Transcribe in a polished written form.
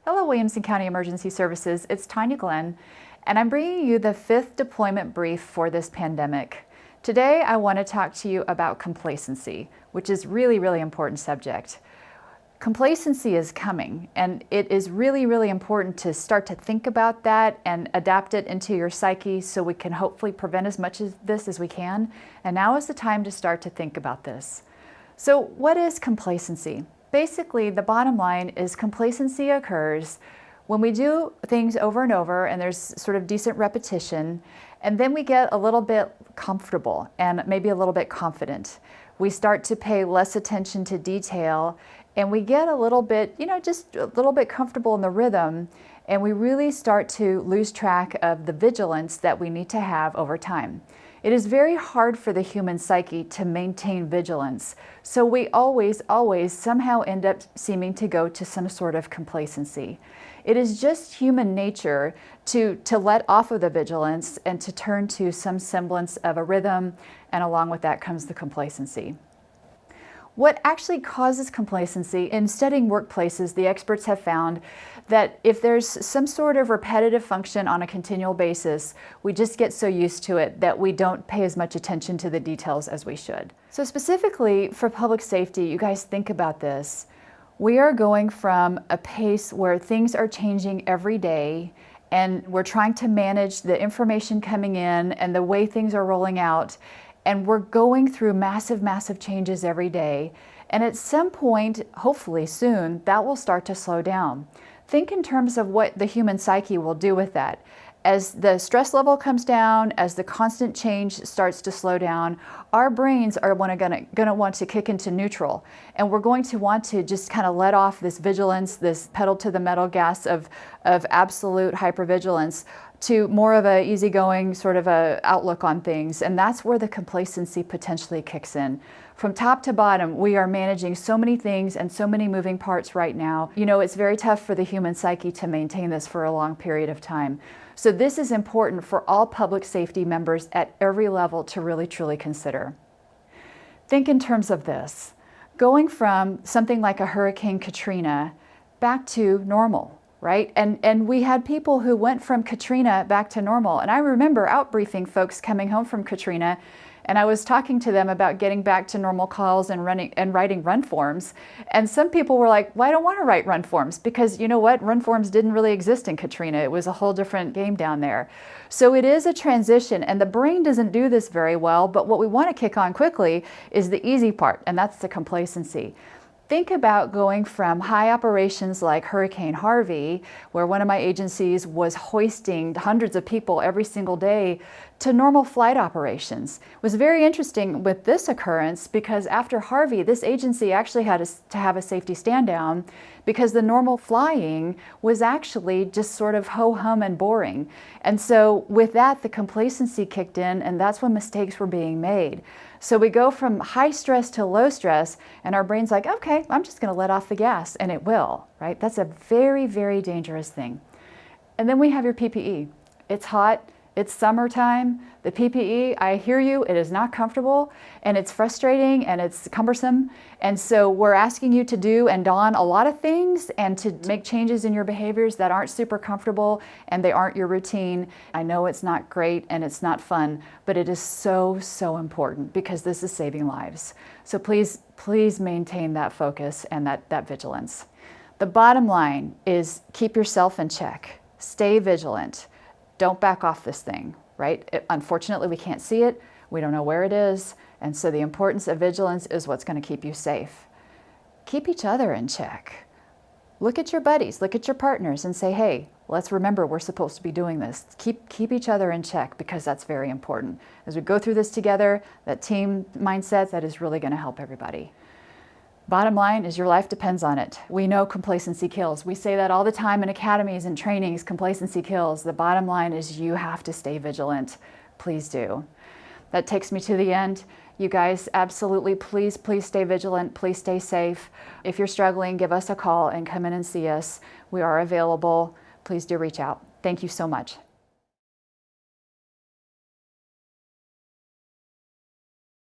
Hello, Williamson County Emergency Services. It's Tania Glenn, and I'm bringing you the 5th deployment brief for this pandemic. Today, I want to talk to you about complacency, which is really important subject. Complacency is coming, and it is really important to start to think about that and adapt it into your psyche so we can hopefully prevent as much of this as we can. And now is the time to start to think about this. So what is complacency? Basically, the bottom line is complacency occurs when we do things over and over and there's sort of decent repetition, and then we get a little bit comfortable and maybe a little bit confident. We start to pay less attention to detail, and we get a little bit, just a little bit comfortable in the rhythm, and we really start to lose track of the vigilance that we need to have over time. It is very hard for the human psyche to maintain vigilance, so we always somehow end up seeming to go to some sort of complacency. It is just human nature to let off of the vigilance and to turn to some semblance of a rhythm, and along with that comes the complacency. What actually causes complacency? In studying workplaces, the experts have found that if there's some sort of repetitive function on a continual basis, we just get so used to it that we don't pay as much attention to the details as we should. So specifically for public safety, you guys think about this. We are going from a pace where things are changing every day, and we're trying to manage the information coming in and the way things are rolling out. And we're going through massive changes every day. And at some point, hopefully soon, that will start to slow down. Think in terms of what the human psyche will do with that. As the stress level comes down, as the constant change starts to slow down, our brains are gonna want to kick into neutral. And we're going to want to just kind of let off this vigilance, this pedal to the metal gas of absolute hypervigilance, to more of a easygoing sort of a outlook on things. And that's where the complacency potentially kicks in. From top to bottom, we are managing so many things and so many moving parts right now. It's very tough for the human psyche to maintain this for a long period of time. So this is important for all public safety members at every level to really truly consider. Think in terms of this. Going from something like a Hurricane Katrina back to normal. Right? And we had people who went from Katrina back to normal. And I remember out-briefing folks coming home from Katrina, and I was talking to them about getting back to normal calls and writing run forms. And some people were like, well, I don't want to write run forms, because you know what? Run forms didn't really exist in Katrina. It was a whole different game down there. So it is a transition, and the brain doesn't do this very well, but what we want to kick on quickly is the easy part, and that's the complacency. Think about going from high operations like Hurricane Harvey, where one of my agencies was hoisting hundreds of people every single day, to normal flight operations. It was very interesting with this occurrence because after Harvey, this agency actually had to have a safety stand down because the normal flying was actually just sort of ho-hum and boring. And so with that, the complacency kicked in, and that's when mistakes were being made. So we go from high stress to low stress, and our brain's like, okay, I'm just gonna let off the gas, and it will, right? That's a very dangerous thing. And then we have your PPE. It's hot, it's summertime. The PPE, I hear you, it is not comfortable, and it's frustrating, and it's cumbersome. And so we're asking you to do and don a lot of things and to make changes in your behaviors that aren't super comfortable and they aren't your routine. I know it's not great and it's not fun, but it is so important because this is saving lives. So please maintain that focus and that vigilance. The bottom line is keep yourself in check. Stay vigilant. Don't back off this thing, right? Unfortunately, we can't see it. We don't know where it is. And so the importance of vigilance is what's going to keep you safe. Keep each other in check. Look at your buddies, look at your partners and say, hey, let's remember we're supposed to be doing this. Keep each other in check, because that's very important. As we go through this together, that team mindset, that is really going to help everybody. Bottom line is your life depends on it. We know complacency kills. We say that all the time in academies and trainings, complacency kills. The bottom line is you have to stay vigilant. Please do. That takes me to the end. You guys, absolutely, please stay vigilant. Please stay safe. If you're struggling, give us a call and come in and see us. We are available. Please do reach out. Thank you so much.